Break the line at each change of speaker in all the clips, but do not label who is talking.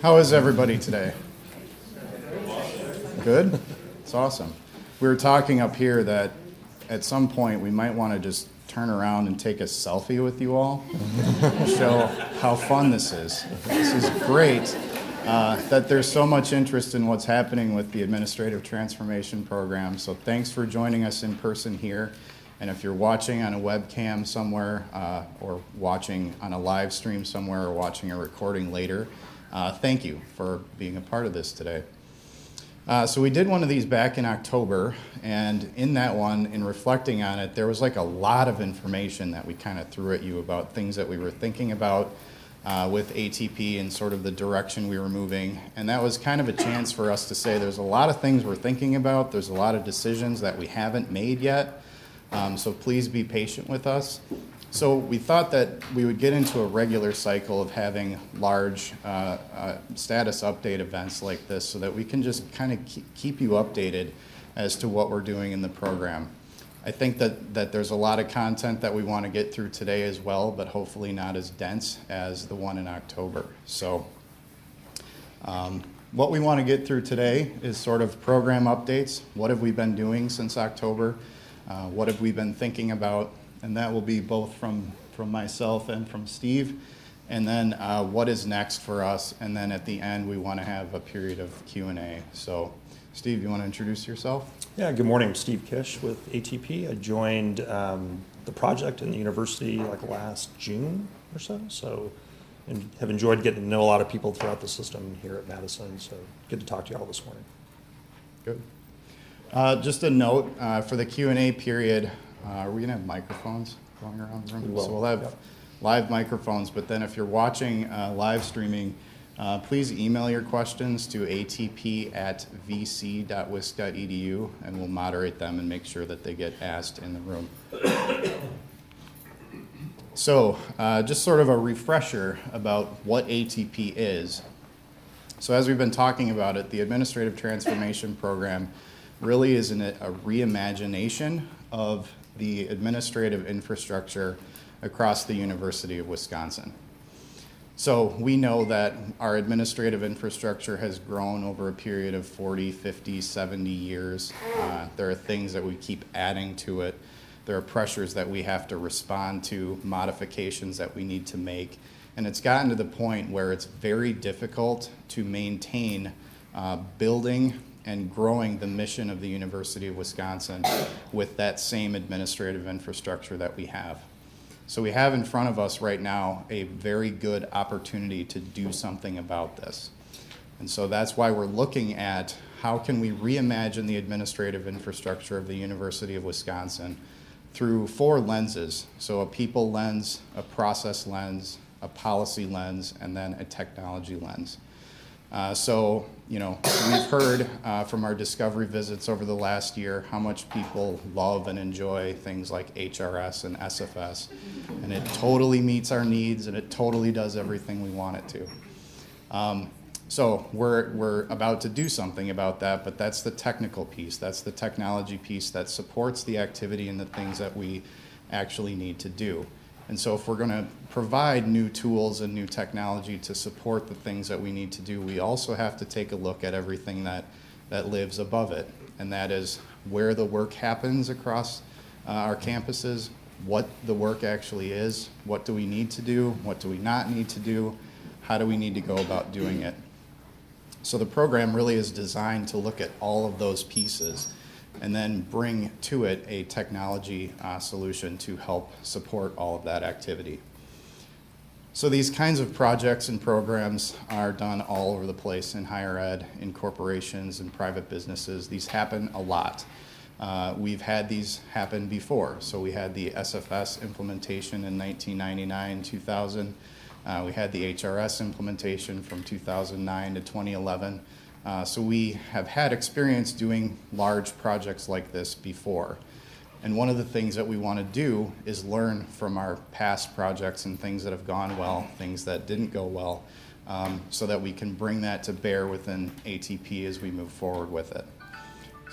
How is everybody today? Good? It's awesome. We were talking up here that at some point we might want to just turn around and take a selfie with you all, show how fun this is. This is great that there's so much interest in what's happening with the Administrative Transformation Program. So thanks for joining us in person here. And if you're watching on a webcam somewhere or watching on a live stream somewhere or watching a recording later, thank you for being a part of this today. So we did one of these back in October, and in that one, in reflecting on it, there was like a lot of information that we kind of threw at you about things that we were thinking about with ATP and sort of the direction we were moving. And that was kind of a chance for us to say there's a lot of things we're thinking about, there's a lot of decisions that we haven't made yet, so please be patient with us. So we thought that we would get into a regular cycle of having large status update events like this so that we can just kind of keep you updated as to what we're doing in the program. I think that there's a lot of content that we want to get through today as well, but hopefully not as dense as the one in October. So what we want to get through today is sort of program updates. What have we been doing since October? What have we been thinking about? And that will be both from myself and from Steve. And then what is next for us? And then at the end, we want to have a period of Q&A. So Steve, you want to introduce yourself?
Yeah, good morning. I'm Steve Kish with ATP. I joined the project in the university like last June or so, and have enjoyed getting to know a lot of people throughout the system here at Madison. So good to talk to you all this morning.
Good. Just a note for the Q&A period, are we going to have microphones going around the room?
We will.
So we'll have live microphones, but then if you're watching live streaming, please email your questions to atp@vc.wisc.edu, and we'll moderate them and make sure that they get asked in the room. So just sort of a refresher about what ATP is. So as we've been talking about it, the Administrative Transformation Program really is a reimagination of the administrative infrastructure across the University of Wisconsin. So we know that our administrative infrastructure has grown over a period of 40, 50, 70 years. There are things that we keep adding to it. There are pressures that we have to respond to, modifications that we need to make. And it's gotten to the point where it's very difficult to maintain building and growing the mission of the University of Wisconsin with that same administrative infrastructure that we have. So we have in front of us right now a very good opportunity to do something about this. And so that's why we're looking at how can we reimagine the administrative infrastructure of the University of Wisconsin through 4 lenses. So a people lens, a process lens, a policy lens, and then a technology lens. So, we've heard from our discovery visits over the last year how much people love and enjoy things like HRS and SFS, and it totally meets our needs and it totally does everything we want it to. So we're about to do something about that, but that's the technical piece. That's the technology piece that supports the activity and the things that we actually need to do. And so if we're going to provide new tools and new technology to support the things that we need to do, we also have to take a look at everything that lives above it. And that is where the work happens across our campuses, what the work actually is, what do we need to do, what do we not need to do, how do we need to go about doing it. So the program really is designed to look at all of those pieces and then bring to it a technology solution to help support all of that activity. So these kinds of projects and programs are done all over the place in higher ed, in corporations, and private businesses. These happen a lot. We've had these happen before. So we had the SFS implementation in 1999, 2000. We had the HRS implementation from 2009 to 2011. So we have had experience doing large projects like this before. And one of the things that we want to do is learn from our past projects and things that have gone well, things that didn't go well, so that we can bring that to bear within ATP as we move forward with it.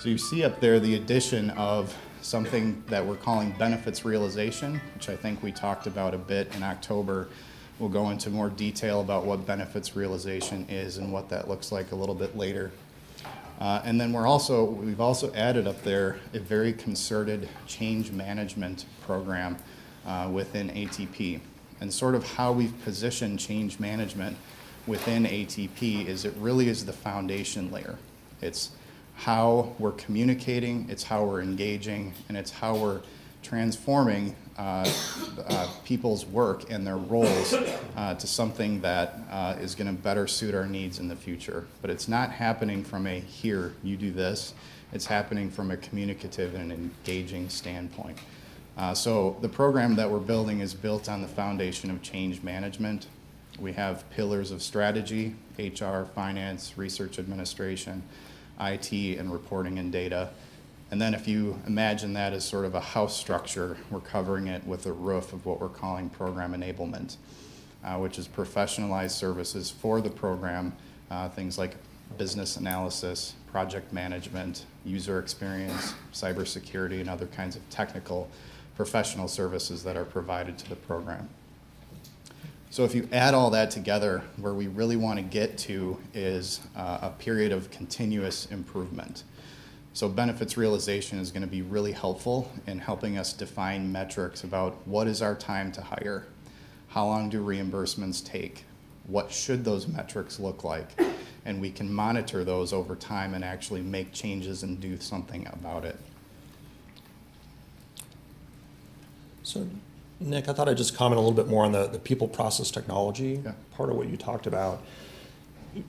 So you see up there the addition of something that we're calling benefits realization, which I think we talked about a bit in October, We'll go into more detail about what benefits realization is and what that looks like a little bit later. And then we've also added up there a very concerted change management program within ATP. And sort of how we've positioned change management within ATP is it really is the foundation layer. It's how we're communicating, it's how we're engaging, and it's how we're transforming people's work and their roles to something that is going to better suit our needs in the future. But it's not happening from a here, you do this. It's happening from a communicative and an engaging standpoint. So the program that we're building is built on the foundation of change management. We have pillars of strategy, HR, finance, research administration, IT, and reporting and data. And then if you imagine that as sort of a house structure, we're covering it with a roof of what we're calling program enablement, which is professionalized services for the program, things like business analysis, project management, user experience, cybersecurity, and other kinds of technical professional services that are provided to the program. So if you add all that together, where we really want to get to is a period of continuous improvement. So benefits realization is going to be really helpful in helping us define metrics about what is our time to hire, how long do reimbursements take, what should those metrics look like, and we can monitor those over time and actually make changes and do something about it.
So, Nick, I thought I'd just comment a little bit more on the people process technology part of what you talked about.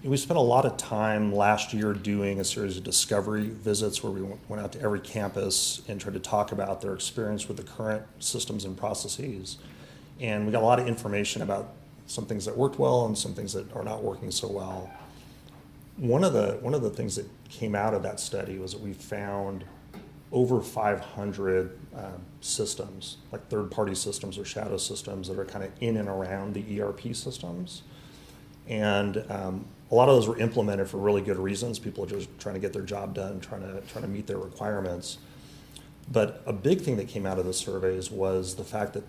We spent a lot of time last year doing a series of discovery visits where we went out to every campus and tried to talk about their experience with the current systems and processes. And we got a lot of information about some things that worked well and some things that are not working so well. One of the things that came out of that study was that we found over 500 systems, like third-party systems or shadow systems that are kind of in and around the ERP systems. And a lot of those were implemented for really good reasons. People are just trying to get their job done, trying to meet their requirements. But a big thing that came out of the surveys was the fact that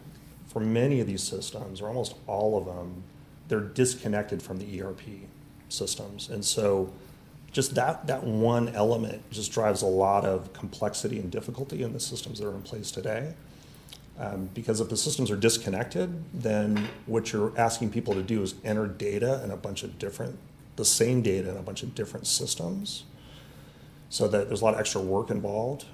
for many of these systems, or almost all of them, they're disconnected from the ERP systems. And so just that one element just drives a lot of complexity and difficulty in the systems that are in place today. Because if the systems are disconnected, then what you're asking people to do is enter data in the same data in a bunch of different systems, so that there's a lot of extra work involved.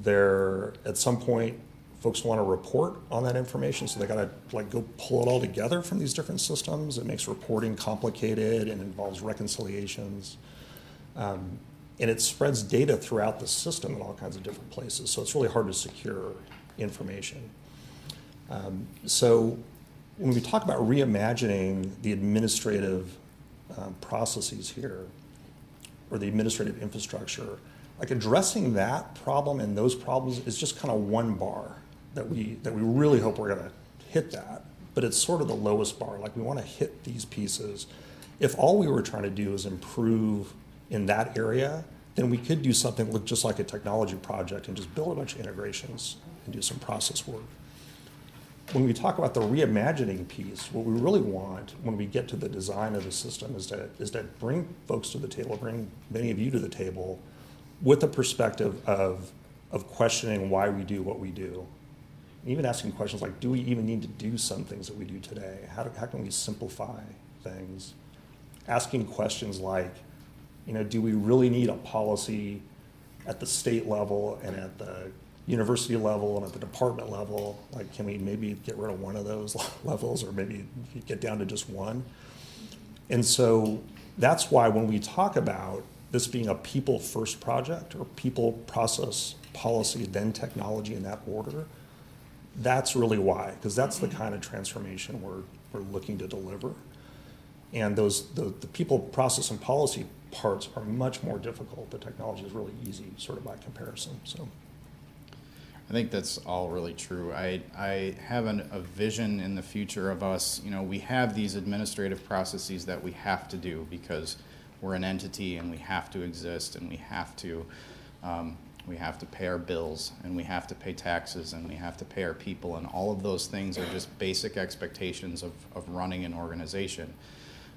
At some point, folks want to report on that information, so they got to go pull it all together from these different systems. It makes reporting complicated and involves reconciliations. And it spreads data throughout the system in all kinds of different places, so it's really hard to secure information. So when we talk about reimagining the administrative processes here, or the administrative infrastructure, like addressing that problem and those problems is just kind of one bar that we really hope we're going to hit that, but it's sort of the lowest bar. Like we want to hit these pieces. If all we were trying to do is improve in that area, then we could do something look just like a technology project and just build a bunch of integrations and do some process work. When we talk about the reimagining piece, what we really want when we get to the design of the system is to bring folks to the table, bring many of you to the table with a perspective of questioning why we do what we do. Even asking questions like, do we even need to do some things that we do today? How can we simplify things? Asking questions like, do we really need a policy at the state level and at the university level and at the department level? Like, can we maybe get rid of one of those levels, or maybe get down to just one? And so that's why when we talk about this being a people-first project, or people, process, policy, then technology in that order, that's really why, because that's the kind of transformation we're looking to deliver. And the people, process, and policy parts are much more difficult. The technology is really easy, sort of by comparison. So
I think that's all really true. I have a vision in the future of us. We have these administrative processes that we have to do because we're an entity and we have to exist and we have to we have to pay our bills, and we have to pay taxes, and we have to pay our people, and all of those things are just basic expectations of running an organization.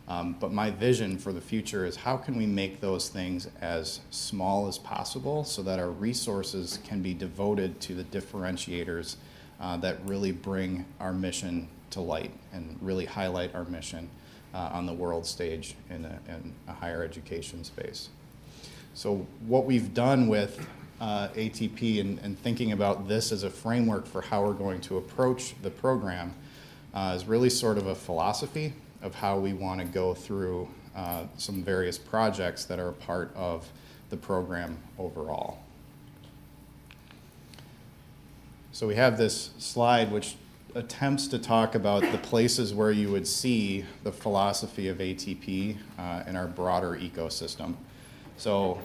But my vision for the future is how can we make those things as small as possible so that our resources can be devoted to the differentiators that really bring our mission to light and really highlight our mission on the world stage in a higher education space. So what we've done with ATP and thinking about this as a framework for how we're going to approach the program is really sort of a philosophy of how we want to go through some various projects that are a part of the program overall. So we have this slide which attempts to talk about the places where you would see the philosophy of ATP in our broader ecosystem. So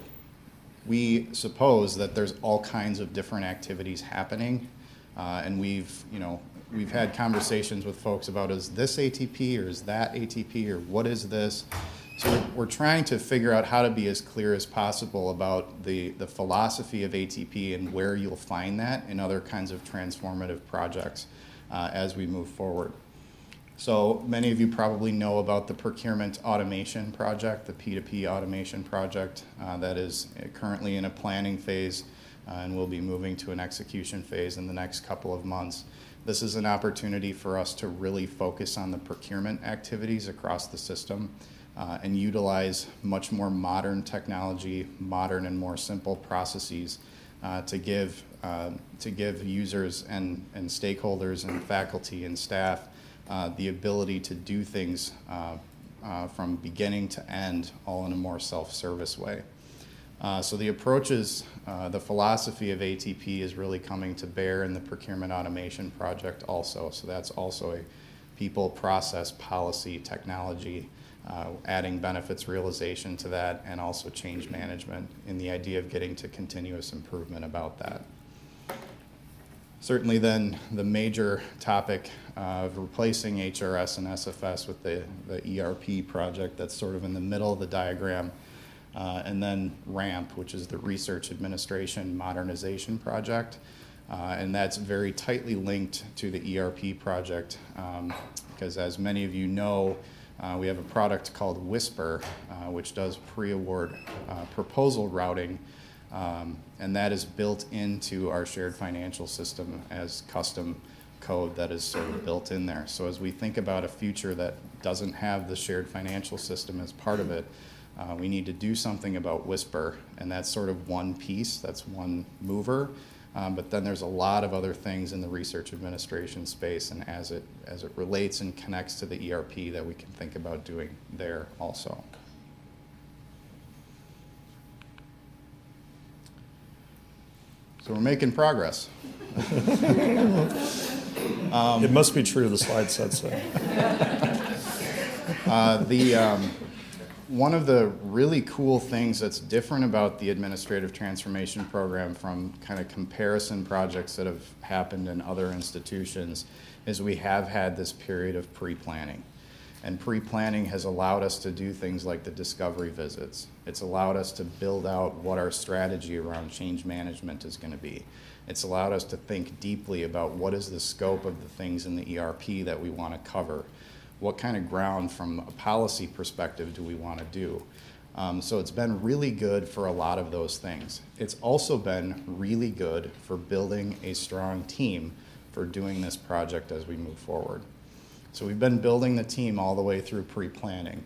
we suppose that there's all kinds of different activities happening, and we've had conversations with folks about, is this ATP or is that ATP or what is this? So we're trying to figure out how to be as clear as possible about the philosophy of ATP and where you'll find that in other kinds of transformative projects as we move forward. So many of you probably know about the procurement automation project, the P2P automation project that is currently in a planning phase and will be moving to an execution phase in the next couple of months. This is an opportunity for us to really focus on the procurement activities across the system and utilize much more modern technology, modern and more simple processes to give users and stakeholders and faculty and staff the ability to do things from beginning to end all in a more self-service way. So the approaches, the philosophy of ATP is really coming to bear in the procurement automation project also. So that's also a people, process, policy, technology, adding benefits realization to that, and also change management in the idea of getting to continuous improvement about that. Certainly then the major topic of replacing HRS and SFS with the ERP project that's sort of in the middle of the diagram, and then RAMP, which is the Research Administration Modernization Project. And that's very tightly linked to the ERP project because as many of you know, we have a product called Whisper, which does pre-award proposal routing, and that is built into our shared financial system as custom code that is sort of built in there. So as we think about a future that doesn't have the shared financial system as part of it, we need to do something about Whisper, and that's sort of one piece, that's one mover. But then there's a lot of other things in the research administration space, and as it relates and connects to the ERP that we can think about doing there also. So we're making progress.
It must be true, the slide said so.
One of the really cool things that's different about the administrative transformation program from kind of comparison projects that have happened in other institutions is we have had this period of pre-planning. And pre-planning has allowed us to do things like the discovery visits. It's allowed us to build out what our strategy around change management is going to be. It's allowed us to think deeply about what is the scope of the things in the ERP that we want to cover. What kind of ground from a policy perspective do we want to do? So it's been really good for a lot of those things. It's also been really good for building a strong team for doing this project as we move forward. So we've been building the team all the way through pre-planning.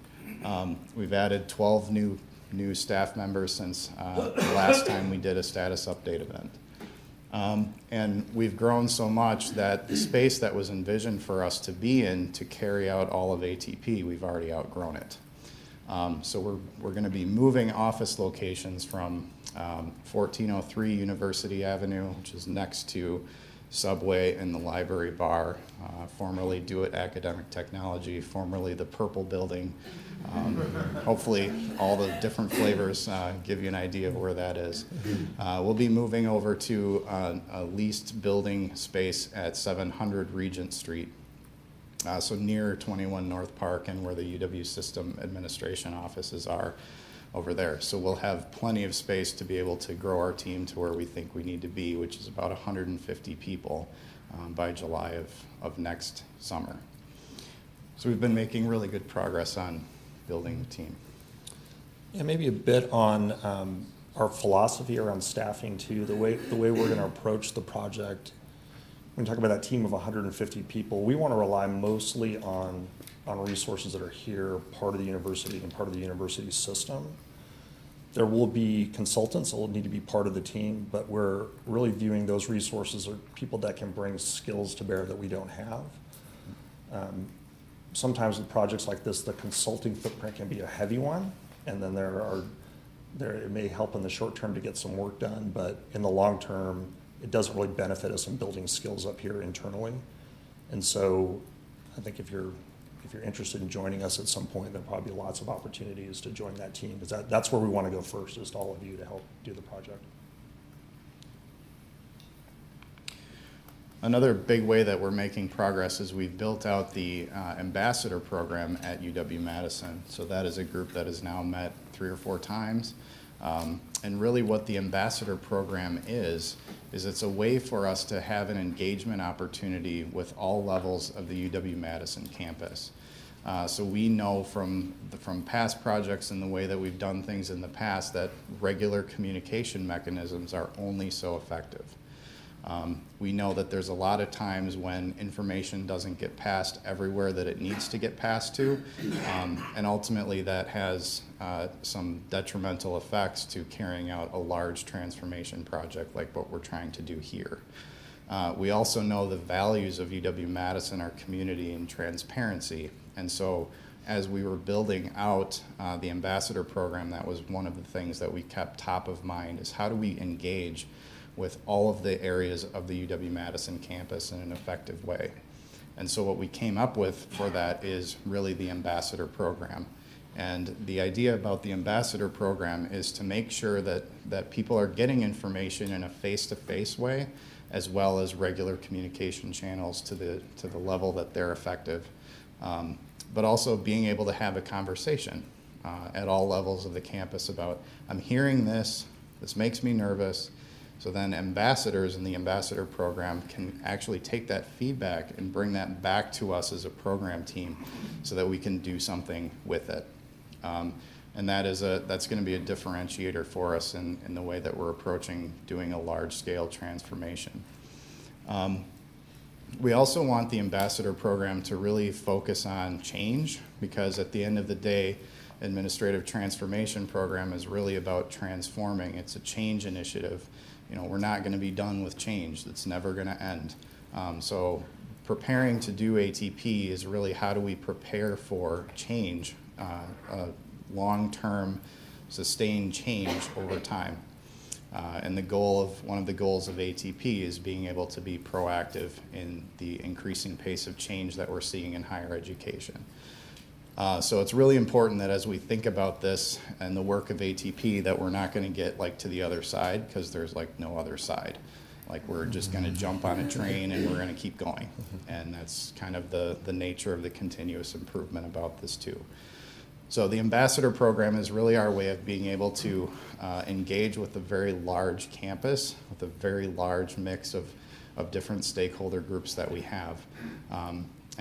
We've added 12 new staff members since the last time we did a status update event. And we've grown so much that the space that was envisioned for us to be in to carry out all of ATP, we've already outgrown it. So we're going to be moving office locations from 1403 University Avenue, which is next to Subway and the Library Bar, formerly Do It Academic Technology, formerly the Purple Building. Hopefully all the different flavors give you an idea of where that is. We'll be moving over to a leased building space at 700 Regent Street, so near 21 North Park and where the UW System Administration offices are. over there. So we'll have plenty of space to be able to grow our team to where we think we need to be, which is about 150 people by July of next summer. So we've been making really good progress on building the team.
Yeah, maybe a bit on our philosophy around staffing too, the way we're going to approach the project. When we talk about that team of 150 people, we want to rely mostly on resources that are here, part of the university and part of the university system. There will be consultants that will need to be part of the team, but we're really viewing those resources as people that can bring skills to bear that we don't have. Sometimes with projects like this, the consulting footprint can be a heavy one, and then it may help in the short term to get some work done, but in the long term, it doesn't really benefit us in building skills up here internally. And so I think if you're interested in joining us at some point, there'll probably be lots of opportunities to join that team, because that's where we want to go first, is to all of you to help do the project.
Another big way that we're making progress is we've built out the ambassador program at UW-Madison. So that is a group that has now met 3 or 4 times. And really what the ambassador program is it's a way for us to have an engagement opportunity with all levels of the UW-Madison campus. So we know from past projects and the way that we've done things in the past that regular communication mechanisms are only so effective. We know that there's a lot of times when information doesn't get passed everywhere that it needs to get passed to, and ultimately that has some detrimental effects to carrying out a large transformation project like what we're trying to do here. We also know the values of UW-Madison are community and transparency, and so as we were building out the ambassador program, that was one of the things that we kept top of mind, is how do we engage with all of the areas of the UW-Madison campus in an effective way. And so what we came up with for that is really the ambassador program. And the idea about the ambassador program is to make sure that people are getting information in a face-to-face way, as well as regular communication channels to the level that they're effective. But also being able to have a conversation at all levels of the campus about, I'm hearing this makes me nervous. So then ambassadors in the ambassador program can actually take that feedback and bring that back to us as a program team so that we can do something with it. And that's going to be a differentiator for us in the way that we're approaching doing a large-scale transformation. We also want the ambassador program to really focus on change, because at the end of the day, administrative transformation program is really about transforming. It's a change initiative. We're not going to be done with change. That's never going to end. So preparing to do ATP is really how do we prepare for change, long-term sustained change over time. And one of the goals of ATP is being able to be proactive in the increasing pace of change that we're seeing in higher education. So it's really important that as we think about this and the work of ATP, that we're not going to get to the other side, because there's no other side. We're just going to jump on a train and we're going to keep going. And that's kind of the nature of the continuous improvement about this too. So the ambassador program is really our way of being able to engage with a very large campus, with a very large mix of different stakeholder groups that we have.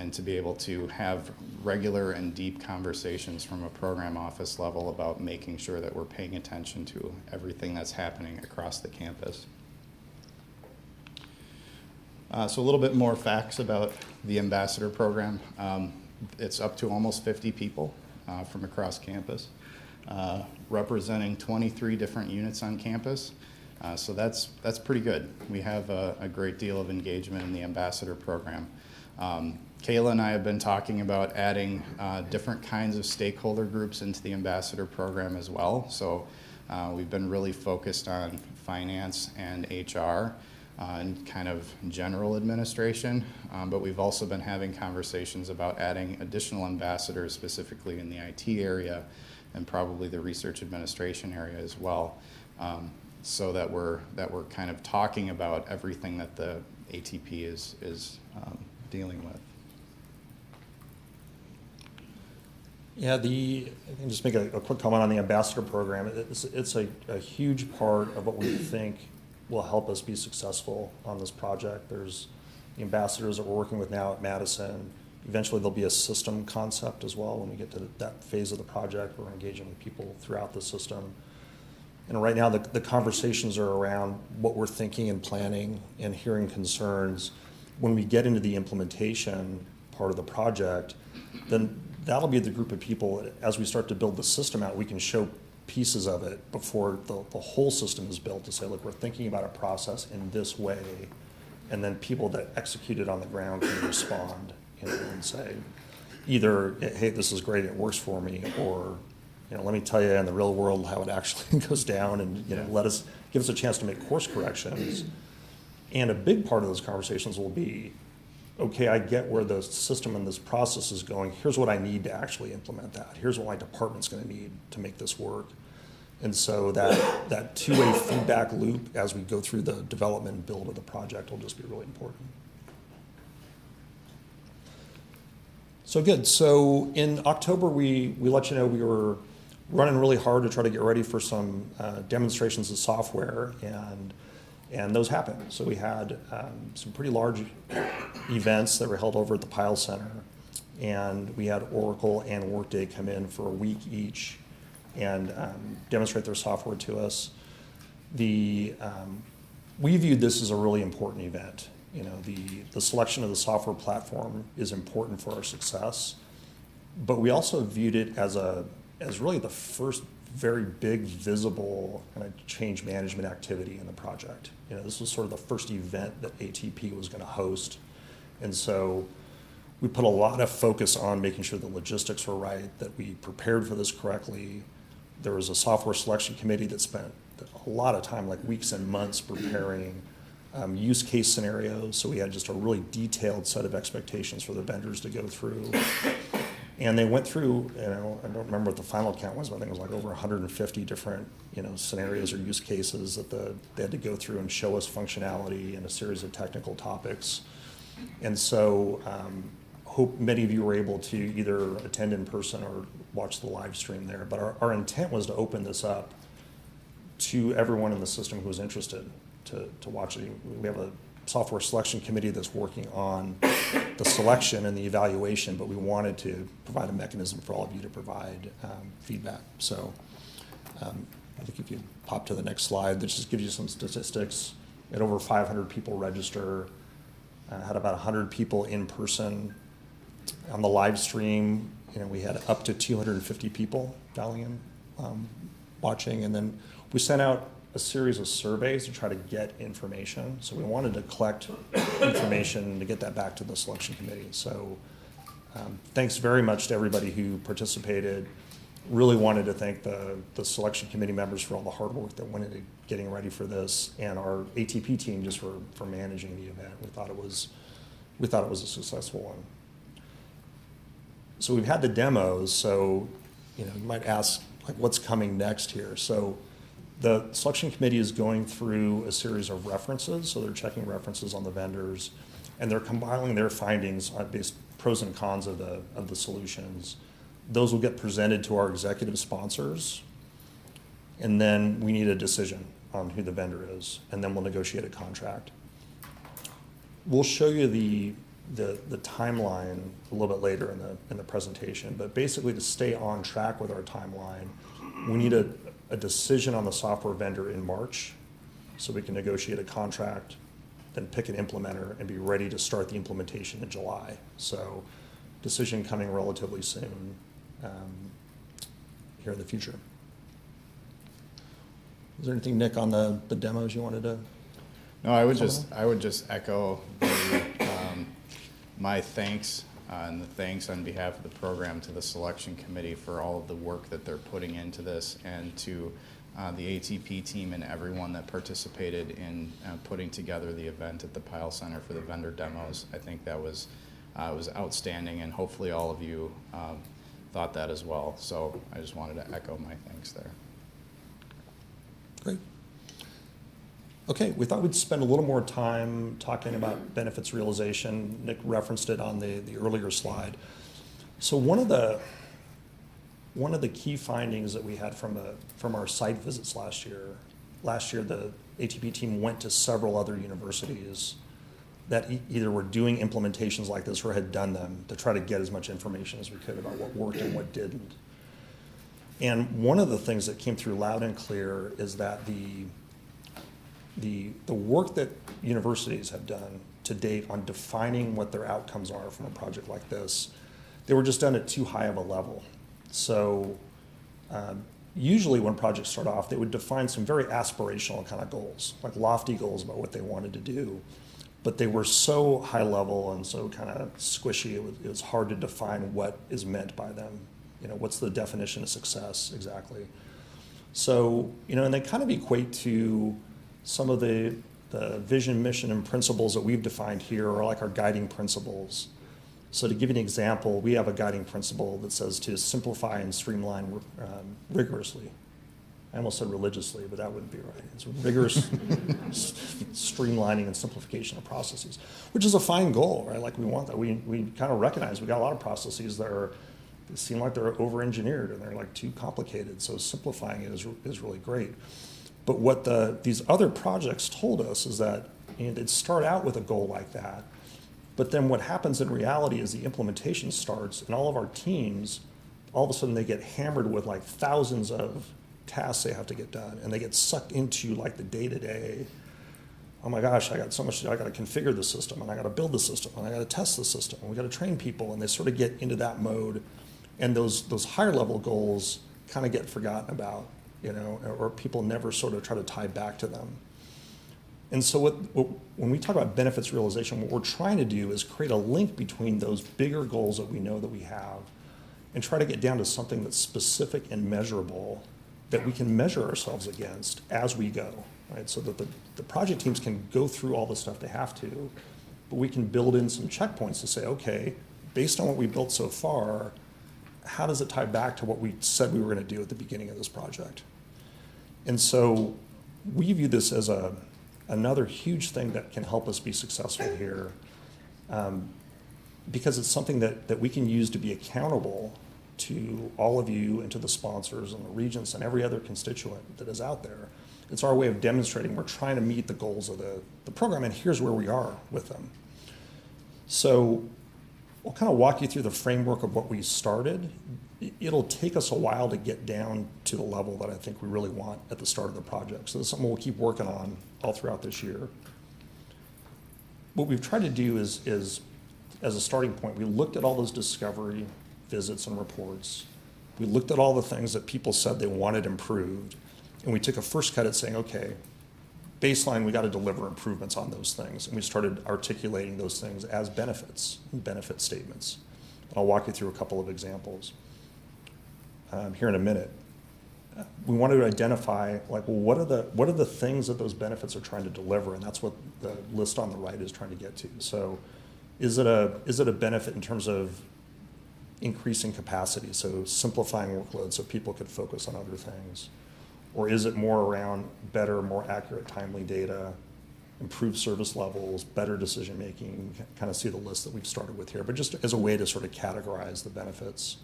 And to be able to have regular and deep conversations from a program office level about making sure that we're paying attention to everything that's happening across the campus. So a little bit more facts about the ambassador program. It's up to almost 50 people from across campus, representing 23 different units on campus. So that's pretty good. We have a great deal of engagement in the ambassador program. Kayla and I have been talking about adding different kinds of stakeholder groups into the ambassador program as well. So we've been really focused on finance and HR and kind of general administration, but we've also been having conversations about adding additional ambassadors, specifically in the IT area and probably the research administration area as well, so that we're kind of talking about everything that the ATP is dealing with.
Yeah, I can just make a quick comment on the ambassador program. It's a huge part of what we think will help us be successful on this project. There's the ambassadors that we're working with now at Madison. Eventually there'll be a system concept as well when we get to that phase of the project. We're engaging with people throughout the system. And right now the conversations are around what we're thinking and planning and hearing concerns. When we get into the implementation part of the project, then that'll be the group of people, as we start to build the system out, we can show pieces of it before the whole system is built to say, look, we're thinking about a process in this way, and then people that execute it on the ground can respond, and say, either, hey, this is great, it works for me, or, let me tell you in the real world how it actually goes down, and give us a chance to make course corrections. And a big part of those conversations will be, okay, I get where the system and this process is going. Here's what I need to actually implement that. Here's what my department's going to need to make this work. And so that two-way feedback loop as we go through the development and build of the project will just be really important. So good. So in October, we let you know we were running really hard to try to get ready for some demonstrations of software, and those happened. So we had some pretty large events that were held over at the Pyle Center, and we had Oracle and Workday come in for a week each and demonstrate their software to us. We viewed this as a really important event. The selection of the software platform is important for our success, but we also viewed it as really the first very big, visible kind of change management activity in the project. This was sort of the first event that ATP was going to host. And so we put a lot of focus on making sure the logistics were right, that we prepared for this correctly. There was a software selection committee that spent a lot of time, like weeks and months, preparing use case scenarios. So we had just a really detailed set of expectations for the vendors to go through. And they went through, I don't remember what the final count was, but I think it was like over 150 different, scenarios or use cases that they had to go through and show us functionality and a series of technical topics. And so, hope many of you were able to either attend in person or watch the live stream there. But our intent was to open this up to everyone in the system who was interested to watch it. We have a software selection committee that's working on the selection and the evaluation, but we wanted to provide a mechanism for all of you to provide feedback. So I think if you pop to the next slide, this just gives you some statistics. We had over 500 people register, had about 100 people in person. On the live stream, we had up to 250 people dialing in, watching, and then we sent out a series of surveys to try to get information. So we wanted to collect information to get that back to the selection committee. So thanks very much to everybody who participated. Really wanted to thank the selection committee members for all the hard work that went into getting ready for this, and our ATP team just for managing the event. We thought it was a successful one. So we've had the demos, so you might ask, like, what's coming next here? So the selection committee is going through a series of references, so they're checking references on the vendors, and they're compiling their findings on based pros and cons of the solutions. Those will get presented to our executive sponsors, and then we need a decision on who the vendor is, and then we'll negotiate a contract. We'll show you the timeline a little bit later in the presentation, but basically to stay on track with our timeline, we need a decision on the software vendor in March so we can negotiate a contract, then pick an implementer and be ready to start the implementation in July. So decision coming relatively soon here in the future. Is there anything, Nick, on the demos you wanted to?
No, I would just echo my thanks and the thanks on behalf of the program to the selection committee for all of the work that they're putting into this, and to the ATP team and everyone that participated in putting together the event at the Pyle Center for the vendor demos. I think that was outstanding, and hopefully all of you thought that as well. So I just wanted to echo my thanks there.
Great. Okay, we thought we'd spend a little more time talking about benefits realization. Nick referenced it on the earlier slide. So one of the one of the key findings that we had from our site visits last year, the ATP team went to several other universities that either were doing implementations like this or had done them to try to get as much information as we could about what worked and what didn't. And one of the things that came through loud and clear is that the work that universities have done to date on defining what their outcomes are from a project like this, they were just done at too high of a level. So usually when projects start off, they would define some very aspirational kind of goals, like lofty goals about what they wanted to do. But they were so high level and so kind of squishy, it was hard to define what is meant by them. What's the definition of success exactly? So, and they kind of equate to some of the vision, mission, and principles that we've defined here are like our guiding principles. So to give you an example, we have a guiding principle that says to simplify and streamline rigorously. I almost said religiously, but that wouldn't be right. It's rigorous streamlining and simplification of processes, which is a fine goal, right? Like we want that. We kind of recognize we got a lot of processes that seem like they're over-engineered and they're like too complicated. So simplifying it is really great. But what these other projects told us is that they'd start out with a goal like that, but then what happens in reality is the implementation starts and all of our teams, all of a sudden they get hammered with like thousands of tasks they have to get done, and they get sucked into like the day-to-day. Oh my gosh, I got so much, I got to configure the system, and I got to build the system, and I got to test the system, and we got to train people, and they sort of get into that mode, and those higher level goals kind of get forgotten about, or people never sort of try to tie back to them. And so when we talk about benefits realization, what we're trying to do is create a link between those bigger goals that we know that we have and try to get down to something that's specific and measurable that we can measure ourselves against as we go, right? So that the project teams can go through all the stuff they have to, but we can build in some checkpoints to say, okay, based on what we built so far, how does it tie back to what we said we were going to do at the beginning of this project? And so we view this as another huge thing that can help us be successful here, because it's something that we can use to be accountable to all of you and to the sponsors and the regents and every other constituent that is out there. It's our way of demonstrating we're trying to meet the goals of the program, and here's where we are with them. So we'll kind of walk you through the framework of what we started. It'll take us a while to get down to the level that I think we really want at the start of the project. So this is something we'll keep working on all throughout this year. What we've tried to do is as a starting point, we looked at all those discovery visits and reports. We looked at all the things that people said they wanted improved, and we took a first cut at saying, okay, baseline, we got to deliver improvements on those things. And we started articulating those things as benefits and benefit statements. I'll walk you through a couple of examples here in a minute. We wanted to identify, like, well, what are the things that those benefits are trying to deliver? And that's what the list on the right is trying to get to. So is it a benefit in terms of increasing capacity, so simplifying workloads so people could focus on other things? Or is it more around better, more accurate, timely data, improved service levels, better decision making? You can kind of see the list that we've started with here, but just as a way to sort of categorize the benefits.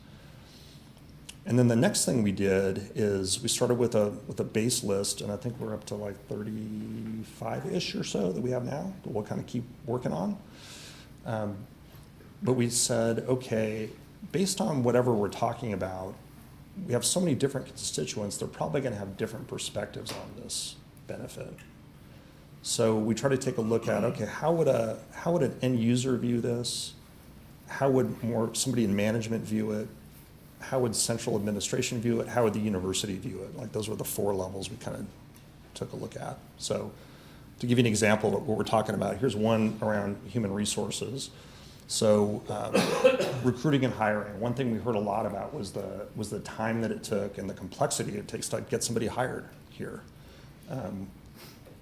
And then the next thing we did is we started with a base list, and I think we're up to like 35-ish or so that we have now that we'll kind of keep working on. But we said, okay, based on whatever we're talking about, we have so many different constituents, they're probably going to have different perspectives on this benefit. So we try to take a look at, okay, how would an end user view this? How would somebody in management view it? How would central administration view it? How would the university view it? Like, those were the 4 levels we kind of took a look at. So to give you an example of what we're talking about, here's one around human resources. So recruiting and hiring. One thing we heard a lot about was the time that it took and the complexity it takes to get somebody hired here.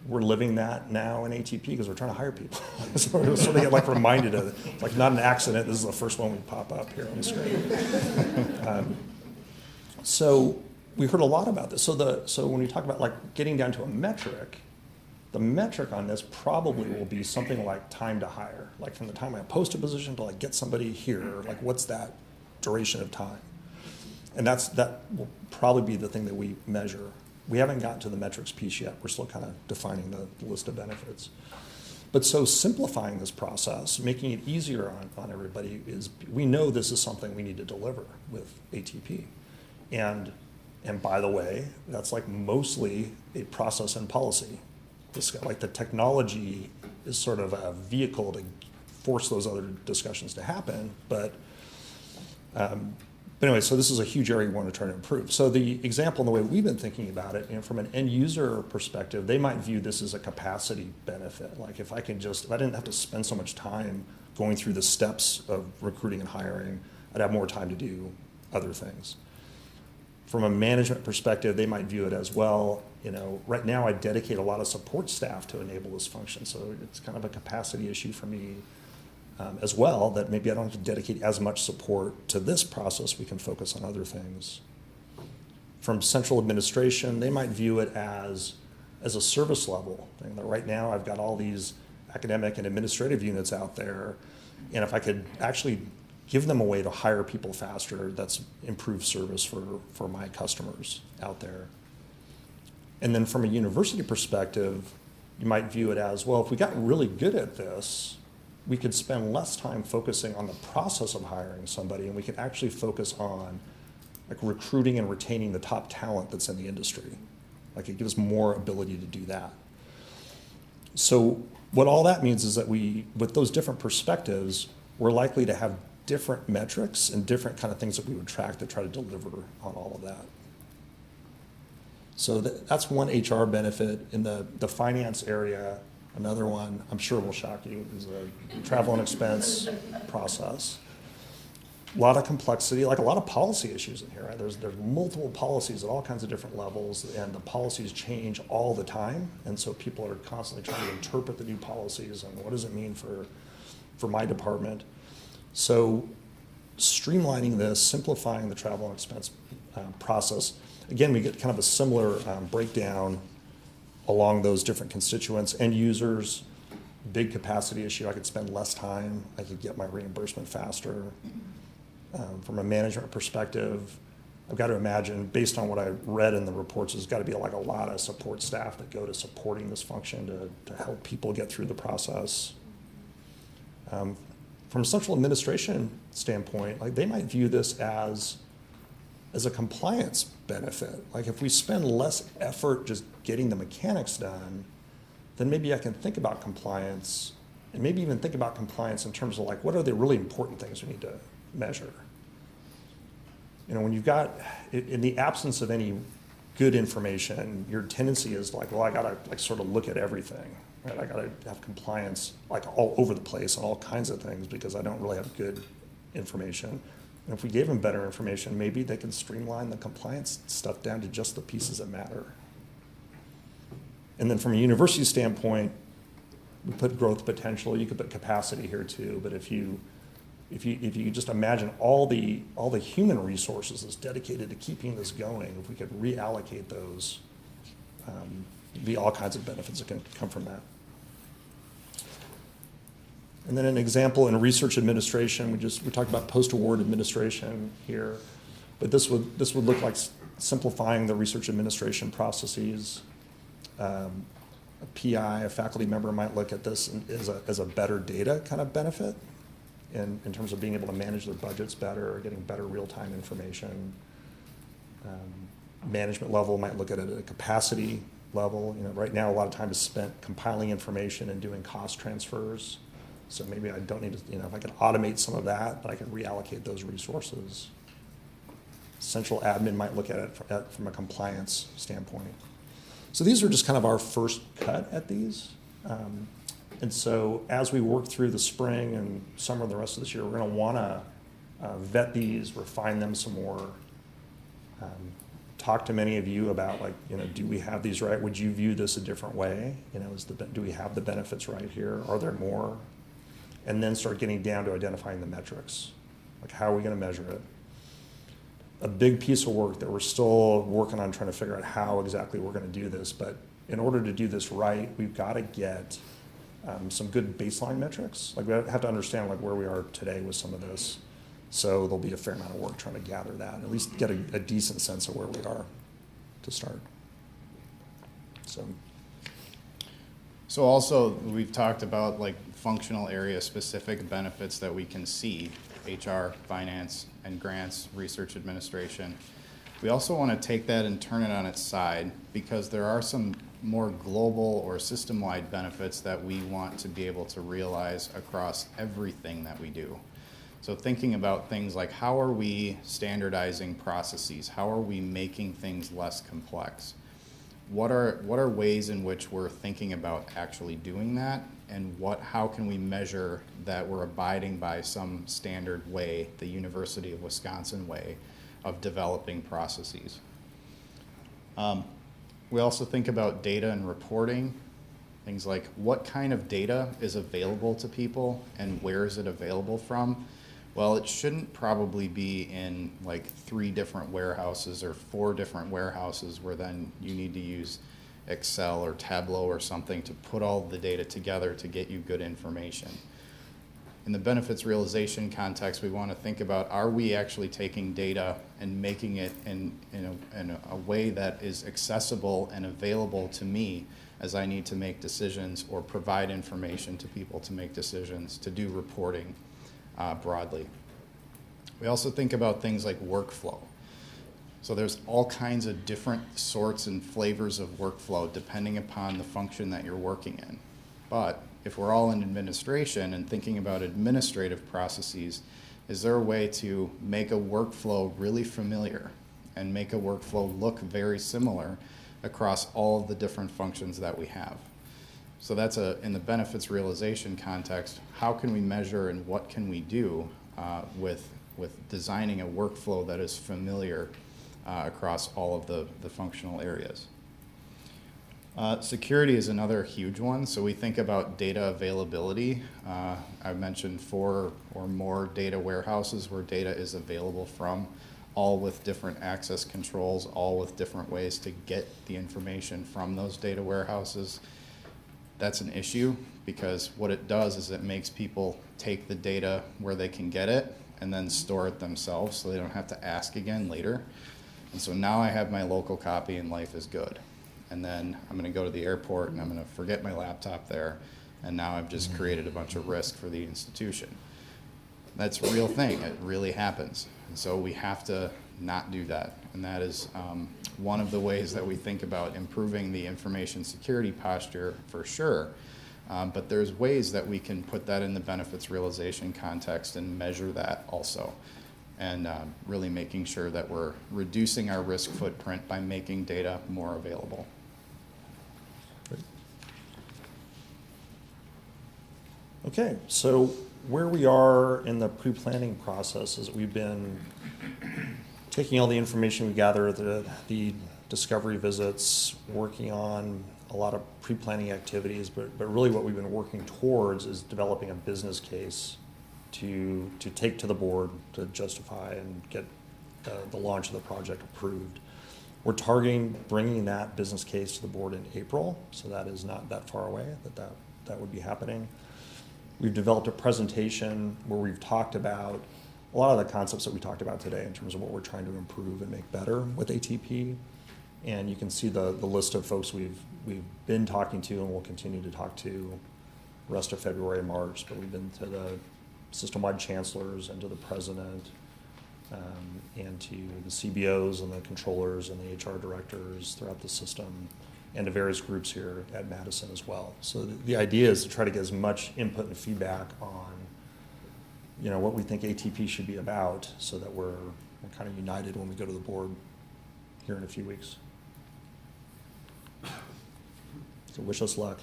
We're living that now in ATP because we're trying to hire people. So we're sort of get like reminded of it. It's like not an accident. This is the first one we pop up here on the screen. So we heard a lot about this. So when we talk about like getting down to a metric, the metric on this probably will be something like time to hire. Like from the time I post a position to like get somebody here, like what's that duration of time? And that will probably be the thing that we measure. We haven't gotten to the metrics piece yet. We're still kind of defining the list of benefits. But so simplifying this process, making it easier on everybody is, we know this is something we need to deliver with ATP. And by the way, that's like mostly a process and policy. Like the technology is sort of a vehicle to force those other discussions to happen. But anyway, so this is a huge area we want to try to improve. So the example and the way we've been thinking about it, from an end user perspective, they might view this as a capacity benefit. Like if I didn't have to spend so much time going through the steps of recruiting and hiring, I'd have more time to do other things. From a management perspective, they might view it as, well, right now I dedicate a lot of support staff to enable this function, so it's kind of a capacity issue for me as well, that maybe I don't have to dedicate as much support to this process, we can focus on other things. From central administration, they might view it as a service level thing, that right now I've got all these academic and administrative units out there, and if I could actually give them a way to hire people faster, that's improved service for my customers out there. And then from a university perspective, you might view it as, well, if we got really good at this, we could spend less time focusing on the process of hiring somebody, and we could actually focus on like recruiting and retaining the top talent that's in the industry. Like it gives more ability to do that. So what all that means is that with those different perspectives, we're likely to have different metrics and different kind of things that we would track to try to deliver on all of that. So that's one HR benefit. In the finance area, another one, I'm sure will shock you, is a travel and expense process. A lot of complexity, like a lot of policy issues in here, right? There's multiple policies at all kinds of different levels, and the policies change all the time, and so people are constantly trying to interpret the new policies and what does it mean for my department. So streamlining this, simplifying the travel and expense process, again, we get kind of a similar breakdown along those different constituents. End users, big capacity issue, I could spend less time, I could get my reimbursement faster. From a management perspective, I've got to imagine, based on what I read in the reports, there's got to be like a lot of support staff that go to supporting this function to help people get through the process. From a central administration standpoint, like they might view this as a compliance benefit. Like if we spend less effort just getting the mechanics done, then maybe I can think about compliance, and maybe even think about compliance in terms of like, what are the really important things we need to measure? When you've got, in the absence of any good information, your tendency is like, well, I gotta like sort of look at everything, right? I gotta have compliance like all over the place on all kinds of things because I don't really have good information. And if we gave them better information, maybe they can streamline the compliance stuff down to just the pieces that matter. And then from a university standpoint, we put growth potential. You could put capacity here too, but if you just imagine all the human resources that's dedicated to keeping this going, if we could reallocate those, there'd be all kinds of benefits that can come from that. And then an example in research administration, we talked about post-award administration here, but this would look like simplifying the research administration processes. A PI, a faculty member, might look at this as a better data kind of benefit in terms of being able to manage their budgets better, or getting better real-time information. Management level might look at it at a capacity level. Right now a lot of time is spent compiling information and doing cost transfers. So maybe I don't need to, if I could automate some of that, but I can reallocate those resources. Central admin might look at it from a compliance standpoint. So these are just kind of our first cut at these. And so as we work through the spring and summer and the rest of this year, we're going to want to vet these, refine them some more, talk to many of you about do we have these right? Would you view this a different way? Do we have the benefits right here? Are there more? And then start getting down to identifying the metrics. Like how are we going to measure it? A big piece of work that we're still working on trying to figure out how exactly we're going to do this, but in order to do this right, we've got to get some good baseline metrics. Like we have to understand where we are today with some of this. So there'll be a fair amount of work trying to gather that, at least get a decent sense of where we are to start.
So also, we've talked about like functional area specific benefits that we can see, HR, finance, and grants, research administration. We also want to take that and turn it on its side, because there are some more global or system-wide benefits that we want to be able to realize across everything that we do. So thinking about things like, how are we standardizing processes? How are we making things less complex? What are ways in which we're thinking about actually doing that, and how can we measure that we're abiding by some standard way, the University of Wisconsin way of developing processes? We also think about data and reporting, things like what kind of data is available to people and where is it available from? Well, it shouldn't probably be in like 3 different warehouses or 4 different warehouses where then you need to use Excel or Tableau or something to put all the data together to get you good information. In the benefits realization context, we want to think about, are we actually taking data and making it in a way that is accessible and available to me as I need to make decisions or provide information to people to make decisions, to do reporting broadly. We also think about things like workflow. So there's all kinds of different sorts and flavors of workflow depending upon the function that you're working in. But if we're all in administration and thinking about administrative processes, is there a way to make a workflow really familiar and make a workflow look very similar across all of the different functions that we have? So that's in the benefits realization context, how can we measure and what can we do with designing a workflow that is familiar across all of the functional areas? Security is another huge one. So we think about data availability. I mentioned 4 or more data warehouses where data is available from, all with different access controls, all with different ways to get the information from those data warehouses. That's an issue, because what it does is it makes people take the data where they can get it and then store it themselves so they don't have to ask again later. And so now I have my local copy and life is good. And then I'm going to go to the airport and I'm going to forget my laptop there, and now I've just created a bunch of risk for the institution. That's a real thing. It really happens. And so we have to not do that. And that is one of the ways that we think about improving the information security posture for sure. But there's ways that we can put that in the benefits realization context and measure that also. And really making sure that we're reducing our risk footprint by making data more available.
Okay, so where we are in the pre-planning process is we've been taking all the information we gather at the discovery visits, working on a lot of pre-planning activities, but really what we've been working towards is developing a business case to take to the board to justify and get the launch of the project approved. We're targeting bringing that business case to the board in April, so that is not that far away that would be happening. We've developed a presentation where we've talked about a lot of the concepts that we talked about today in terms of what we're trying to improve and make better with ATP. And you can see the list of folks we've been talking to and will continue to talk to the rest of February and March. But we've been to the system-wide chancellors and to the president and to the CBOs and the controllers and the HR directors throughout the system, and to various groups here at Madison as well. So the idea is to try to get as much input and feedback on what we think ATP should be about, so that we're kind of united when we go to the board here in a few weeks. So wish us luck.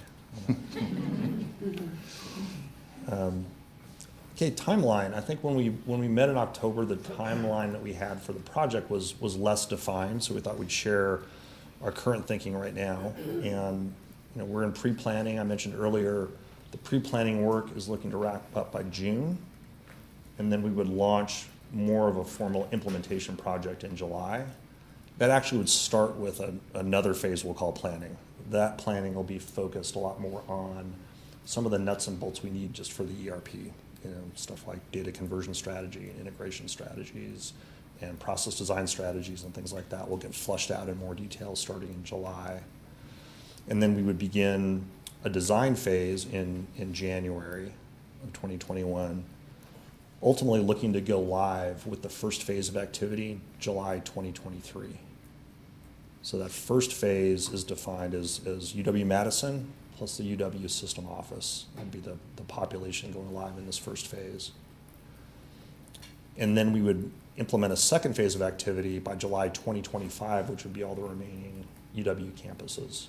Okay, timeline. I think when we met in October, the timeline that we had for the project was less defined, so we thought we'd share our current thinking right now. And we're in pre-planning. I mentioned earlier the pre-planning work is looking to wrap up by June, and then we would launch more of a formal implementation project in July. That actually would start with another phase we'll call planning. That planning will be focused a lot more on some of the nuts and bolts we need just for the ERP. stuff like data conversion strategy and integration strategies and process design strategies and things like that will get fleshed out in more detail starting in July. And then we would begin a design phase in January of 2021, ultimately looking to go live with the first phase of activity July 2023. So that first phase is defined as UW-Madison plus the UW system office. That'd be the population going live in this first phase. And then we would implement a second phase of activity by July 2025, which would be all the remaining UW campuses.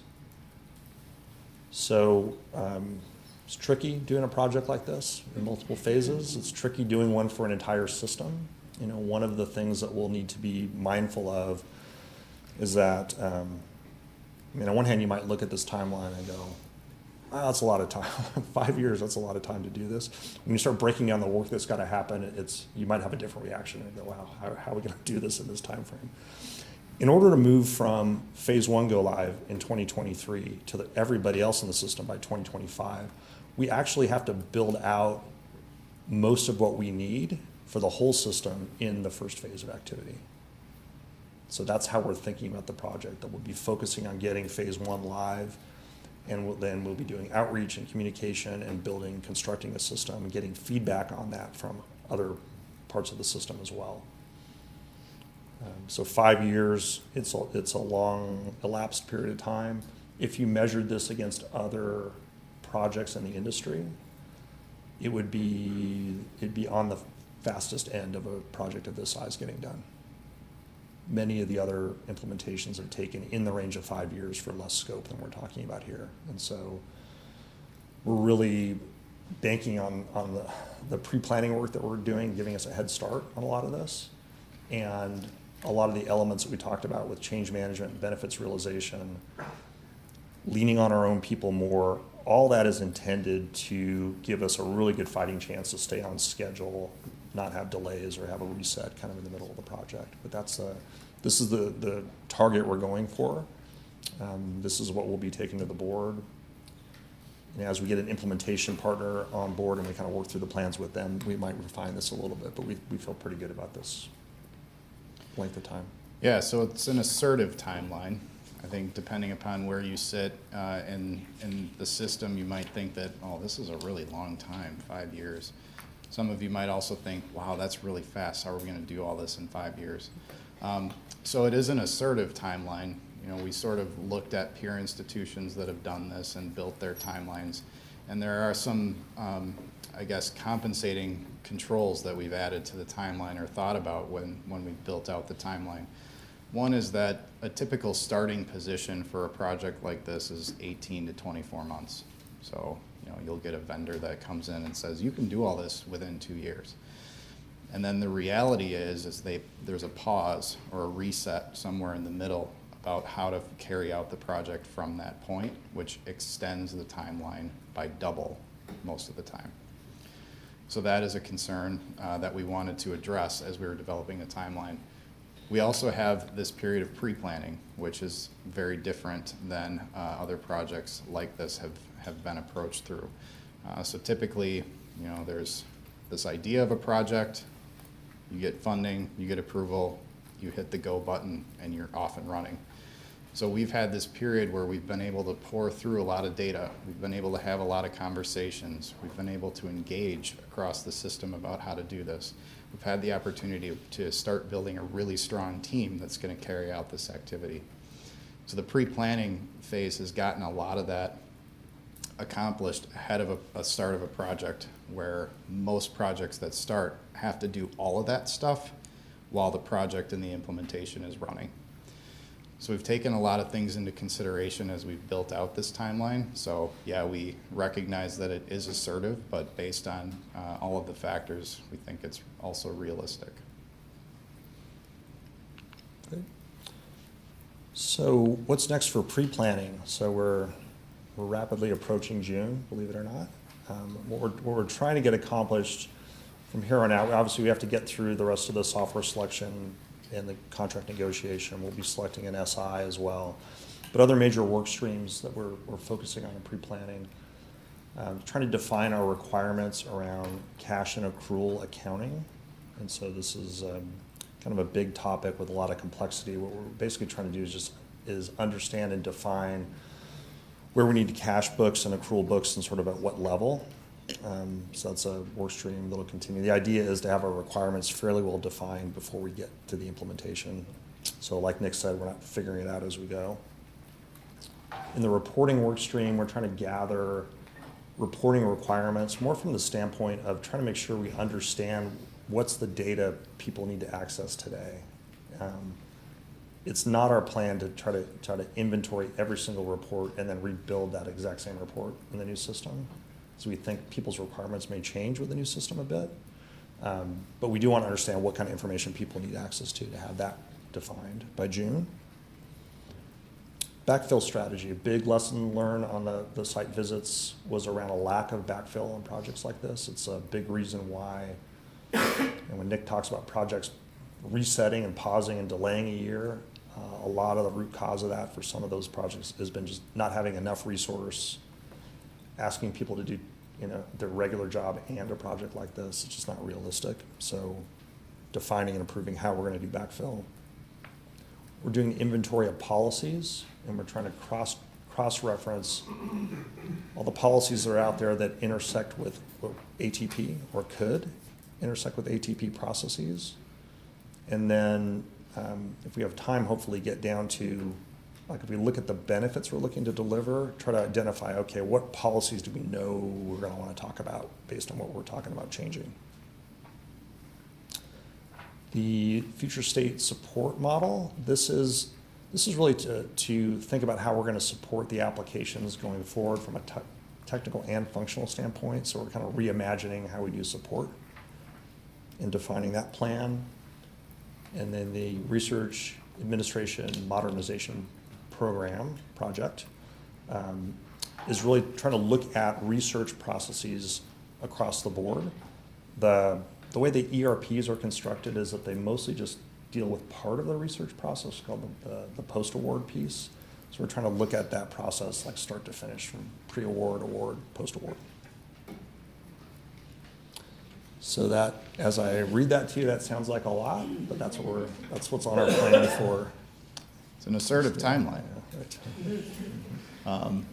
So it's tricky doing a project like this in multiple phases. It's tricky doing one for an entire system. One of the things that we'll need to be mindful of is that, on one hand, you might look at this timeline and go, wow, that's a lot of time. 5 years, that's a lot of time to do this. When you start breaking down the work that's got to happen, you might have a different reaction and go, wow, how are we going to do this in this time frame? In order to move from phase one go live in 2023 to everybody else in the system by 2025, we actually have to build out most of what we need for the whole system in the first phase of activity. So that's how we're thinking about the project, that we'll be focusing on getting phase one live, and then we'll be doing outreach and communication and constructing a system and getting feedback on that from other parts of the system as well. So 5 years, it's a long elapsed period of time. If you measured this against other projects in the industry, it'd be on the fastest end of a project of this size getting done. Many of the other implementations have taken in the range of 5 years for less scope than we're talking about here. And so we're really banking on the pre-planning work that we're doing, giving us a head start on a lot of this. And a lot of the elements that we talked about with change management, benefits realization, leaning on our own people more, all that is intended to give us a really good fighting chance to stay on schedule, not have delays or have a reset kind of in the middle of the project. But this is the target we're going for. This is what we'll be taking to the board. And as we get an implementation partner on board and we kind of work through the plans with them, we might refine this a little bit, but we feel pretty good about this length of time.
Yeah, so it's an assertive timeline. I think depending upon where you sit in the system, you might think that, oh, this is a really long time, 5 years. Some of you might also think, wow, that's really fast. How are we going to do all this in 5 years? So it is an assertive timeline. We sort of looked at peer institutions that have done this and built their timelines. And there are some, compensating controls that we've added to the timeline or thought about when we built out the timeline. One is that a typical starting position for a project like this is 18 to 24 months. So, you'll get a vendor that comes in and says, you can do all this within 2 years. And then the reality is there's a pause or a reset somewhere in the middle about how to carry out the project from that point, which extends the timeline by double most of the time. So that is a concern that we wanted to address as we were developing the timeline. We also have this period of pre-planning, which is very different than other projects like this have been approached through. So typically, there's this idea of a project, you get funding, you get approval, you hit the go button, and you're off and running. So we've had this period where we've been able to pour through a lot of data. We've been able to have a lot of conversations. We've been able to engage across the system about how to do this. We've had the opportunity to start building a really strong team that's going to carry out this activity. So the pre-planning phase has gotten a lot of that accomplished ahead of a start of a project, where most projects that start have to do all of that stuff while the project and the implementation is running. So we've taken a lot of things into consideration as we've built out this timeline. So yeah, we recognize that it is assertive, but based on all of the factors, we think it's also realistic.
Okay. So what's next for pre-planning? So we're rapidly approaching June, believe it or not. What we're trying to get accomplished from here on out, obviously we have to get through the rest of the software selection and the contract negotiation. We'll be selecting an SI as well. But other major work streams that we're focusing on in pre-planning, trying to define our requirements around cash and accrual accounting. And so this is kind of a big topic with a lot of complexity. What we're basically trying to do is understand and define where we need to cash books and accrual books and sort of at what level. So that's a work stream that'll continue. The idea is to have our requirements fairly well defined before we get to the implementation. So like Nick said, we're not figuring it out as we go. In the reporting work stream, we're trying to gather reporting requirements more from the standpoint of trying to make sure we understand what's the data people need to access today. It's not our plan to try to inventory every single report and then rebuild that exact same report in the new system. So we think people's requirements may change with the new system a bit, but we do want to understand what kind of information people need access to have that defined by June. Backfill strategy, a big lesson learned on the site visits was around a lack of backfill on projects like this. It's a big reason why, and when Nick talks about projects resetting and pausing and delaying a year, a lot of the root cause of that for some of those projects has been just not having enough resource, asking people to do their regular job and a project like this. It's just not realistic. So defining and improving how we're going to do backfill. We're doing inventory of policies, and we're trying to cross-reference all the policies that are out there that intersect with ATP or could intersect with ATP processes. And then if we have time, hopefully get down to, like if we look at the benefits we're looking to deliver, try to identify, okay, what policies do we know we're going to want to talk about based on what we're talking about changing. The future state support model, this is really to think about how we're going to support the applications going forward from a technical and functional standpoint. So we're kind of reimagining how we do support and defining that plan. And then the research administration modernization program project is really trying to look at research processes across the board. The way the ERPs are constructed is that they mostly just deal with part of the research process called the post-award piece. So we're trying to look at that process like start to finish from pre-award, award, post-award. So that, as I read that to you, that sounds like a lot, but that's what's on our plan for.
It's an assertive timeline.
Yeah, right.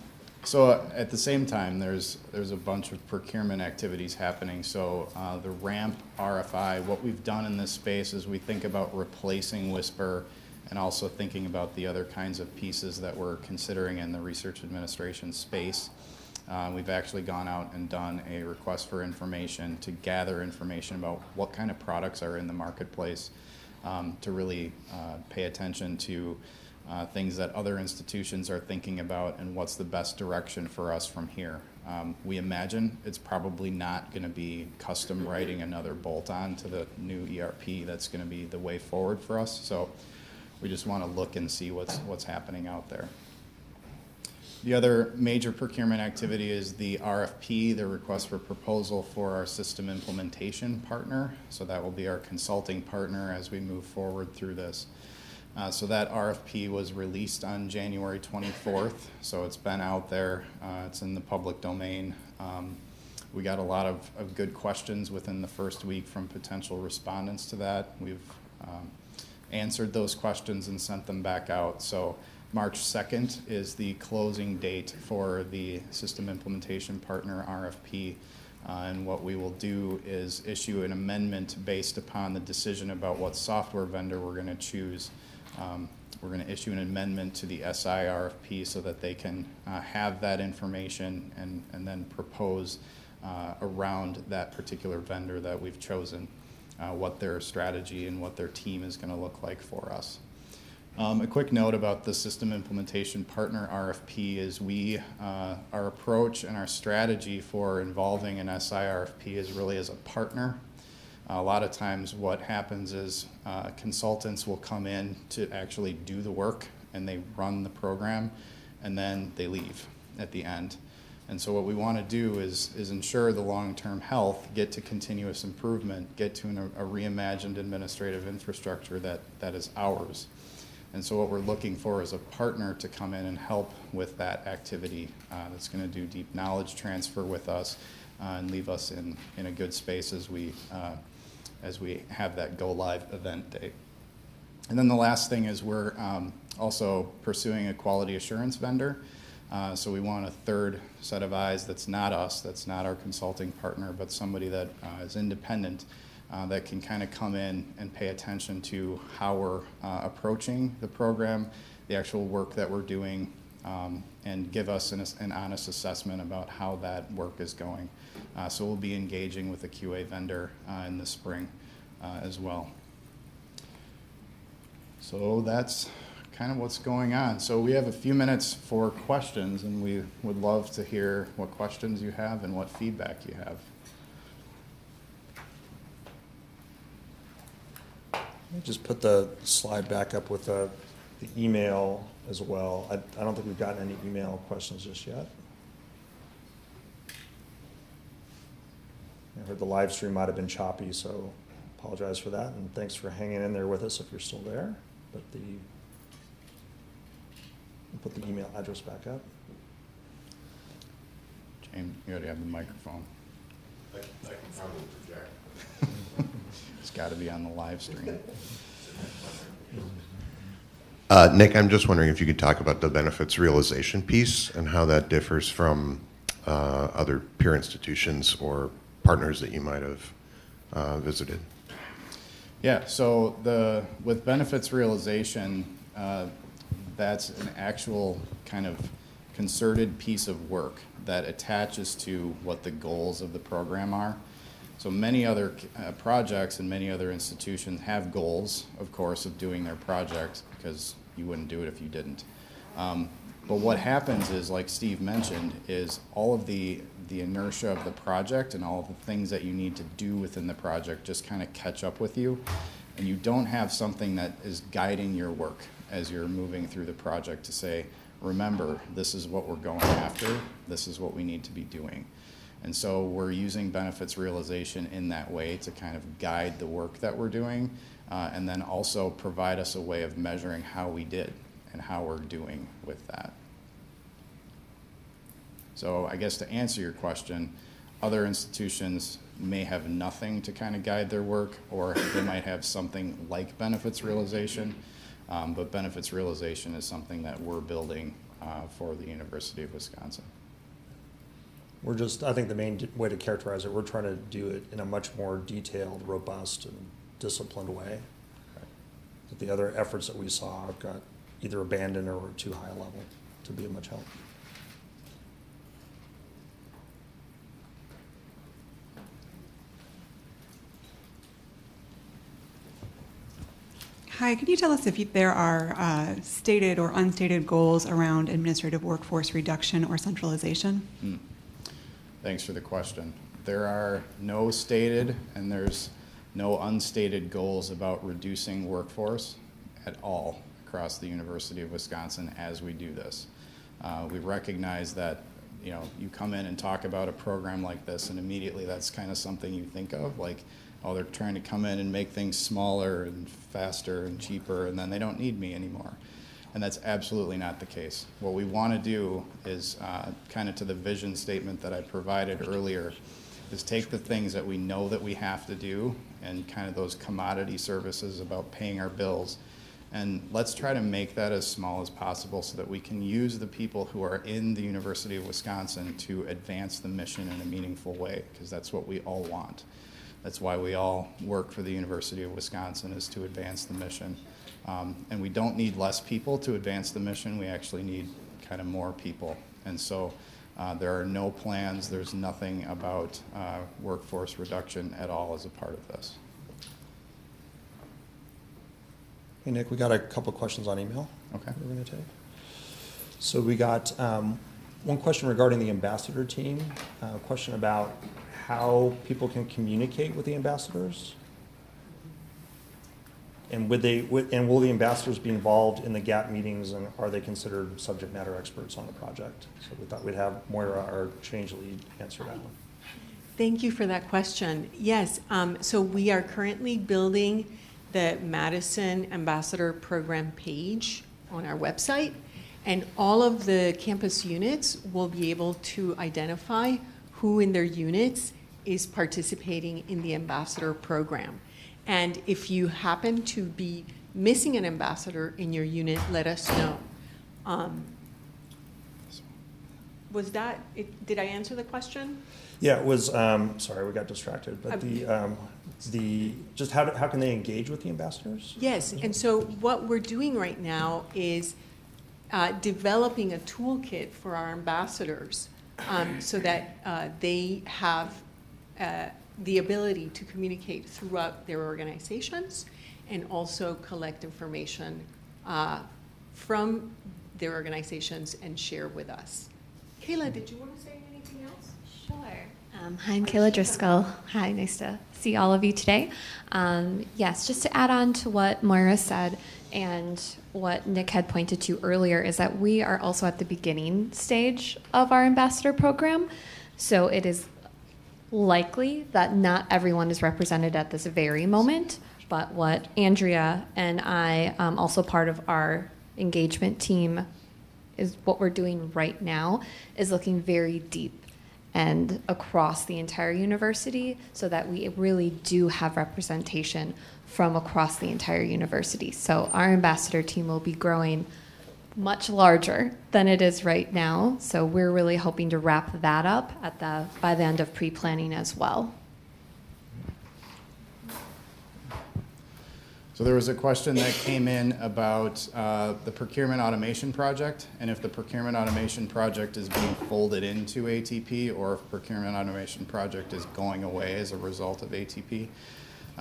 So at the same time, there's a bunch of procurement activities happening. So the RAMP RFI, what we've done in this space is we think about replacing Whisper and also thinking about the other kinds of pieces that we're considering in the research administration space. We've actually gone out and done a request for information to gather information about what kind of products are in the marketplace to really pay attention to things that other institutions are thinking about and what's the best direction for us from here. We imagine it's probably not going to be custom writing another bolt-on to the new ERP that's going to be the way forward for us. So we just want to look and see what's happening out there. The other major procurement activity is the RFP, the request for proposal for our system implementation partner. So that will be our consulting partner as we move forward through this. So that RFP was released on January 24th, so it's been out there. It's in the public domain. We got a lot of good questions within the first week from potential respondents to that. We've answered those questions and sent them back out. So March 2nd is the closing date for the system implementation partner RFP. And what we will do is issue an amendment based upon the decision about what software vendor we're going to choose. We're going to issue an amendment to the SI RFP so that they can have that information and then propose around that particular vendor that we've chosen, what their strategy and what their team is going to look like for us. A quick note about the system implementation partner RFP is our approach and our strategy for involving an SI RFP is really as a partner. A lot of times what happens is consultants will come in to actually do the work and they run the program and then they leave at the end. And so what we want to do is ensure the long-term health, get to continuous improvement, get to a reimagined administrative infrastructure that is ours. And so what we're looking for is a partner to come in and help with that activity that's going to do deep knowledge transfer with us and leave us in a good space as we have that go live event date. And then the last thing is we're also pursuing a quality assurance vendor. So we want a third set of eyes that's not us, that's not our consulting partner, but somebody that is independent that can kind of come in and pay attention to how we're approaching the program, the actual work that we're doing, and give us an honest assessment about how that work is going. So we'll be engaging with a QA vendor in the spring as well. So that's kind of what's going on. So we have a few minutes for questions, and we would love to hear what questions you have and what feedback you have.
Just put the slide back up with the email as well. I don't think we've gotten any email questions just yet. I heard the live stream might have been choppy, so apologize for that, and thanks for hanging in there with us if you're still there. But put the email address back up.
James, you already have the microphone.
I can probably project.
It's got to be on the live stream.
Nick, I'm just wondering if you could talk about the benefits realization piece and how that differs from other peer institutions or partners that you might have visited.
Yeah, so with benefits realization, that's an actual kind of concerted piece of work that attaches to what the goals of the program are. So many other projects and many other institutions have goals, of course, of doing their project, because you wouldn't do it if you didn't. But what happens is, like Steve mentioned, is all of the inertia of the project and all of the things that you need to do within the project just kind of catch up with you, and you don't have something that is guiding your work as you're moving through the project to say, remember, this is what we're going after, this is what we need to be doing. And so we're using benefits realization in that way to kind of guide the work that we're doing, and then also provide us a way of measuring how we did and how we're doing with that. So I guess to answer your question, other institutions may have nothing to kind of guide their work, or they might have something like benefits realization, but benefits realization is something that we're building for the University of Wisconsin.
I think the main way to characterize it, we're trying to do it in a much more detailed, robust, and disciplined way. But the other efforts that we saw have got either abandoned or too high a level to be of much help.
Hi, can you tell us if there are stated or unstated goals around administrative workforce reduction or centralization?
Thanks for the question. There are no stated and there's no unstated goals about reducing workforce at all across the University of Wisconsin as we do this. We recognize that, you come in and talk about a program like this, and immediately that's kind of something you think of, like, oh, they're trying to come in and make things smaller and faster and cheaper, and then they don't need me anymore. And that's absolutely not the case. What we want to do is, kind of to the vision statement that I provided earlier, is take the things that we know that we have to do, and kind of those commodity services about paying our bills, and let's try to make that as small as possible so that we can use the people who are in the University of Wisconsin to advance the mission in a meaningful way, because that's what we all want. That's why we all work for the University of Wisconsin, is to advance the mission. And we don't need less people to advance the mission. We actually need kind of more people. And so there are no plans, there's nothing about workforce reduction at all as a part of this.
Hey, Nick, we got a couple questions on email.
Okay.
We're going to take. So we got one question regarding the ambassador team, a question about how people can communicate with the ambassadors. And will the ambassadors be involved in the GAP meetings, and are they considered subject matter experts on the project? So we thought we'd have Moira, our change lead, answer that one.
Thank you for that question. Yes, so we are currently building the Madison Ambassador Program page on our website, and all of the campus units will be able to identify who in their units is participating in the Ambassador Program. And if you happen to be missing an ambassador in your unit, let us know. Was that it? Did I answer the question?
Yeah, it was, sorry, we got distracted, but just how can they engage with the ambassadors?
Yes, and so what we're doing right now is developing a toolkit for our ambassadors so that they have the ability to communicate throughout their organizations and also collect information from their organizations and share with us. Kayla, did you want to say anything else?
Sure. Hi, I'm Kayla Driscoll. Hi, nice to see all of you today. Yes, just to add on to what Moira said and what Nick had pointed to earlier is that we are also at the beginning stage of our ambassador program. So it is likely that not everyone is represented at this very moment, but what Andrea and I, also part of our engagement team, is what we're doing right now is looking very deep and across the entire university so that we really do have representation from across the entire university. So our ambassador team will be growing much larger than it is right now. So we're really hoping to wrap that up by the end of pre-planning as well.
So there was a question that came in about the procurement automation project, and if the procurement automation project is being folded into ATP, or if procurement automation project is going away as a result of ATP.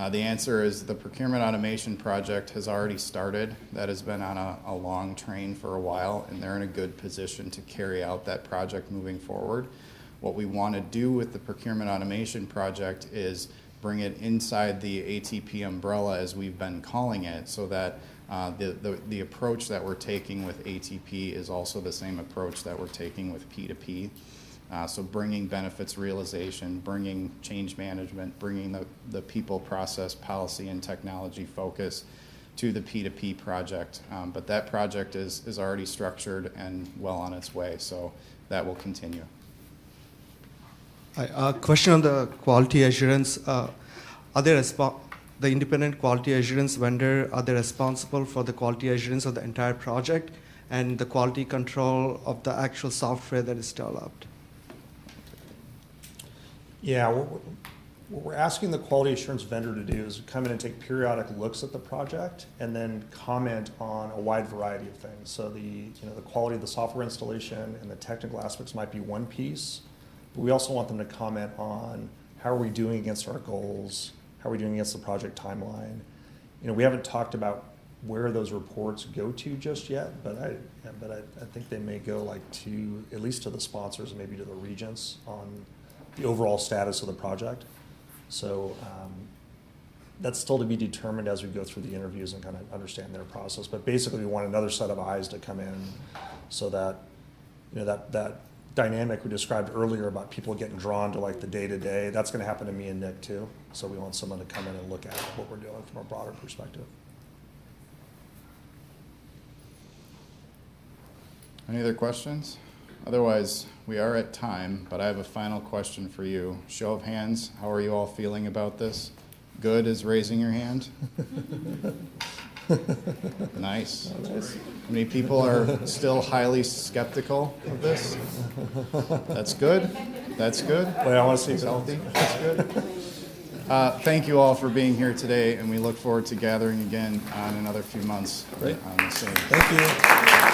The answer is the procurement automation project has already started. That has been on a long train for a while, and they're in a good position to carry out that project moving forward. What we want to do with the procurement automation project is bring it inside the ATP umbrella, as we've been calling it, so that the approach that we're taking with ATP is also the same approach that we're taking with P2P. So bringing benefits realization, bringing change management, bringing the people, process, policy, and technology focus to the P2P project. But that project is already structured and well on its way, so that will continue.
A question on the quality assurance. Are they the independent quality assurance vendor, are they responsible for the quality assurance of the entire project and the quality control of the actual software that is developed?
Yeah, what we're asking the quality assurance vendor to do is come in and take periodic looks at the project and then comment on a wide variety of things. So the quality of the software installation and the technical aspects might be one piece, but we also want them to comment on how are we doing against our goals, how are we doing against the project timeline. We haven't talked about where those reports go to just yet, but I think they may go at least to the sponsors and maybe to the regents on the overall status of the project. So that's still to be determined as we go through the interviews and kind of understand their process. But basically, we want another set of eyes to come in so that that dynamic we described earlier about people getting drawn to the day-to-day, that's going to happen to me and Nick too. So we want someone to come in and look at what we're doing from a broader perspective.
Any other questions? Otherwise, we are at time, but I have a final question for you. Show of hands, how are you all feeling about this? Good is raising your hand? Nice. How many people are still highly skeptical of this? That's good. That's good.
Wait, I want to see
it's healthy. That's good. Thank you all for being here today, and we look forward to gathering again in another few months.
Great.
On the same.
Thank you.